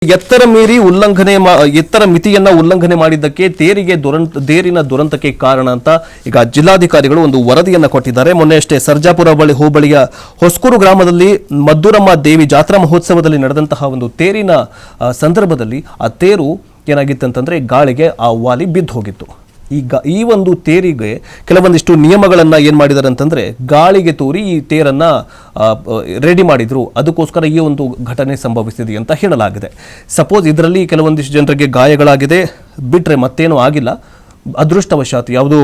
ಎತ್ತರ ಮಿತಿಯನ್ನ ಉಲ್ಲಂಘನೆ ಮಾಡಿದ್ದಕ್ಕೆ ತೇರಿನ ದುರಂತಕ್ಕೆ ಕಾರಣ ಅಂತ ಈಗ ಜಿಲ್ಲಾಧಿಕಾರಿಗಳು ಒಂದು ವರದಿಯನ್ನ ಕೊಟ್ಟಿದ್ದಾರೆ. ಮೊನ್ನೆಯಷ್ಟೇ ಸರ್ಜಾಪುರ ಹೋಬಳಿಯ ಹೊಸಕೂರು ಗ್ರಾಮದಲ್ಲಿ ಮದ್ದೂರಮ್ಮ ದೇವಿ ಜಾತ್ರಾ ಮಹೋತ್ಸವದಲ್ಲಿ ನಡೆದಂತಹ ಒಂದು ತೇರಿನ ಸಂದರ್ಭದಲ್ಲಿ ಆ ತೇರು ಏನಾಗಿತ್ತಂತಂದ್ರೆ ಗಾಳಿಗೆ ಆ ವಾಲಿ ಬಿದ್ದು ಹೋಗಿತ್ತು. ಈ ಒಂದು ತೇರಿಗೆ ಕೆಲವೊಂದಿಷ್ಟು ನಿಯಮಗಳನ್ನು ಏನು ಮಾಡಿದ್ದಾರೆ ಅಂತಂದರೆ ಗಾಳಿಗೆ ತೂರಿ ಈ ತೇರನ್ನು ರೆಡಿ ಮಾಡಿದ್ರು. ಅದಕ್ಕೋಸ್ಕರ ಈ ಒಂದು ಘಟನೆ ಸಂಭವಿಸಿದೆ ಅಂತ ಹೇಳಲಾಗಿದೆ. ಸಪೋಸ್ ಇದರಲ್ಲಿ ಕೆಲವೊಂದಿಷ್ಟು ಜನರಿಗೆ ಗಾಯಗಳಾಗಿದೆ, ಬಿಟ್ಟರೆ ಮತ್ತೇನೂ ಆಗಿಲ್ಲ. ಅದೃಷ್ಟವಶಾತ್ ಯಾವುದೂ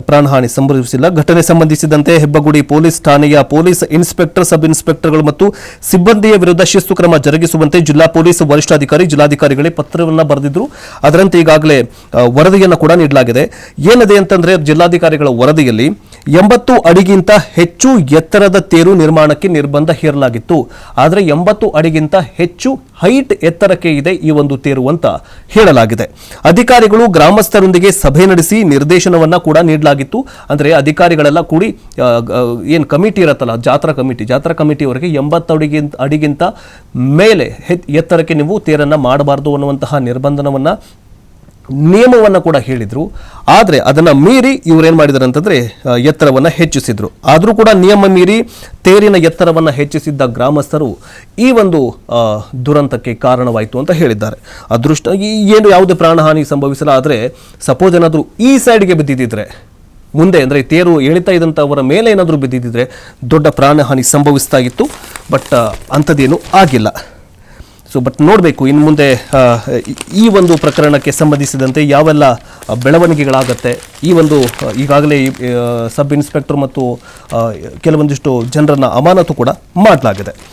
ಪ್ರಾಣಹಾನಿ ಸಂಭವಿಸಿಲ್ಲ. ಘಟನೆ ಸಂಬಂಧಿಸಿದಂತೆ ಹೆಬ್ಬಗುಡಿ ಪೊಲೀಸ್ ಠಾಣೆಯ ಪೊಲೀಸ್ ಇನ್ಸ್ಪೆಕ್ಟರ್, ಸಬ್ ಇನ್ಸ್ಪೆಕ್ಟರ್ಗಳು ಮತ್ತು ಸಿಬ್ಬಂದಿಯ ವಿರುದ್ಧ ಶಿಸ್ತು ಕ್ರಮ ಜರುಗಿಸುವಂತೆ ಜಿಲ್ಲಾ ಪೊಲೀಸ್ ವರಿಷ್ಠಾಧಿಕಾರಿ ಜಿಲ್ಲಾಧಿಕಾರಿಗಳೇ ಪತ್ರವನ್ನು ಬರೆದಿದ್ರು. ಅದರಂತೆ ಈಗಾಗಲೇ ವರದಿಯನ್ನು ಕೂಡ ನೀಡಲಾಗಿದೆ. ಏನಿದೆ ಅಂತಂದ್ರೆ ಜಿಲ್ಲಾಧಿಕಾರಿಗಳ ವರದಿಯಲ್ಲಿ 80 ಅಡಿಗಿಂತ ಹೆಚ್ಚು ಎತ್ತರದ ತೇರು ನಿರ್ಮಾಣಕ್ಕೆ ನಿರ್ಬಂಧ ಹೇರಲಾಗಿತ್ತು. ಆದರೆ 80 ಅಡಿಗಿಂತ ಹೆಚ್ಚು ಹೈಟ್ ಎತ್ತರಕ್ಕೆ ಇದೆ ಈ ಒಂದು ತೇರು ಅಂತ ಹೇಳಲಾಗಿದೆ. ಅಧಿಕಾರಿಗಳು ಗ್ರಾಮಸ್ಥರೊಂದಿಗೆ ಸಭೆ ನಡೆಸಿ ನಿರ್ದೇಶನವನ್ನ ಕೂಡ ನೀಡಲಾಗಿತ್ತು. ಅಂದ್ರೆ ಅಧಿಕಾರಿಗಳೆಲ್ಲ ಕೂಡಿ ಏನು ಕಮಿಟಿ ಇರುತ್ತಲ್ಲ, ಜಾತ್ರಾ ಕಮಿಟಿಯವರಿಗೆ 80 ಅಡಿಗಿಂತ ಮೇಲೆ ಎತ್ತರಕ್ಕೆ ನೀವು ತೇರನ್ನ ಮಾಡಬಾರದು ಅನ್ನುವಂತಹ ನಿಯಮವನ್ನು ಕೂಡ ಹೇಳಿದ್ರು. ಆದರೆ ಅದನ್ನು ಮೀರಿ ಇವ್ರೇನು ಮಾಡಿದ್ದಾರೆ ಅಂತಂದರೆ ಎತ್ತರವನ್ನು ಹೆಚ್ಚಿಸಿದ್ರು. ಆದರೂ ಕೂಡ ನಿಯಮ ಮೀರಿ ತೇರಿನ ಎತ್ತರವನ್ನು ಹೆಚ್ಚಿಸಿದ್ದ ಗ್ರಾಮಸ್ಥರು ಈ ಒಂದು ದುರಂತಕ್ಕೆ ಕಾರಣವಾಯಿತು ಅಂತ ಹೇಳಿದ್ದಾರೆ. ಅದೃಷ್ಟ ಏನು ಯಾವುದೇ ಪ್ರಾಣಹಾನಿ ಸಂಭವಿಸಿಲ್ಲ. ಆದರೆ ಸಪೋಸ್ ಏನಾದರೂ ಈ ಸೈಡ್ಗೆ ಬಿದ್ದಿದ್ದರೆ ಮುಂದೆ ಅಂದರೆ ತೇರು ಎಳಿತಾ ಇದ್ದಂಥವರ ಮೇಲೆ ಏನಾದರೂ ಬಿದ್ದಿದ್ದರೆ ದೊಡ್ಡ ಪ್ರಾಣಹಾನಿ ಸಂಭವಿಸ್ತಾ ಇತ್ತು. ಬಟ್ ಅಂಥದ್ದೇನೂ ಆಗಿಲ್ಲ. ಬಟ್ ನೋಡಬೇಕು ಇನ್ನು ಮುಂದೆ ಈ ಒಂದು ಪ್ರಕರಣಕ್ಕೆ ಸಂಬಂಧಿಸಿದಂತೆ ಯಾವೆಲ್ಲ ಬೆಳವಣಿಗೆಗಳಾಗತ್ತೆ. ಈ ಒಂದು ಈಗಾಗಲೇ ಸಬ್ ಇನ್ಸ್ಪೆಕ್ಟರ್ ಮತ್ತು ಕೆಲವೊಂದಿಷ್ಟು ಜನರನ್ನು ಅಮಾನತು ಕೂಡ ಮಾಡಲಾಗಿದೆ.